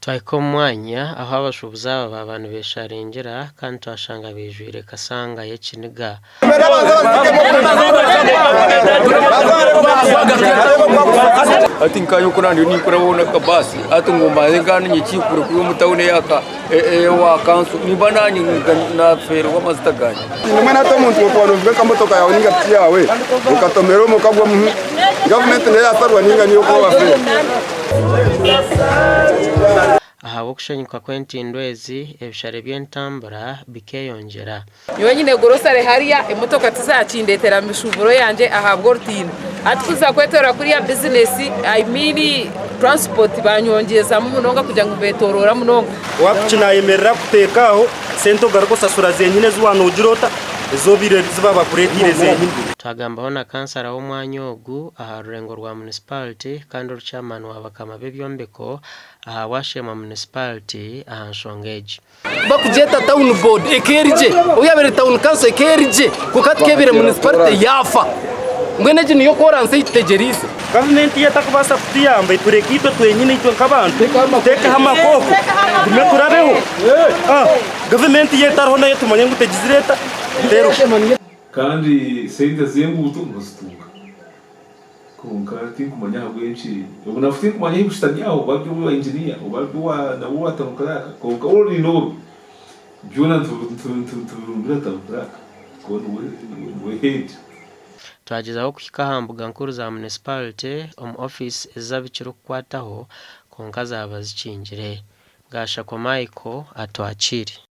Twaiko mwanya aho abashubuza aba bantu besharengera kandi twashanga bijwire kasanga yekiniga ati nkayo kunandi ni kurabona kabasi ati ngomba ngani nyikikuru kuyo mutawune yaka wa kansu ni banani na fero wa mazitaganya nimana to muntu ko vuga kamotoka yawe ninga tiyawe ukatomero mukagwa mu government ne yasarwa ninga niyo ko bafere aha wokushanyika kwenti ndwezi ebishare by'entambura bikeyongera yo nyine gorosare hariya imotoka tuzakindetera mishuburo yanje ahabwo rutine atukuza kwetora kuri ya business I mean transport banyongeza mu munonga kujya ngo betorora munonga wakina yemerera kutekaho sento gargo sasura zenyine zwana ujirota zobire zibaba kuretire zenyine twagambaho na kansara w'umwanya ogu aha rurengo rwa municipality kandi uruchairman wabakama bebyombeko aha washema municipality aha Nshongeji bakujeta town board ekerije uyabere town council ekerije kukatkebere municipality yafa mwene jini yo koranse itegerise government yetakubasa kutiyamba iturekito twenyine itwe nkabantu teka hamakoko dume turabeho government yetarho nayo tumanye ngutegizireta tero kandi sente zembuto ngositunga kunka tinkumanya habwenshi unafuti kumanya ibushanyaho babyo wa engineer babyo wa nabo watamukara kunka uri no byona tu ko we head twagezaho kukahambuga nkuru za municipality office ezabikiro kwataho konka zaba zikingire gasha kwa Michael atwakiri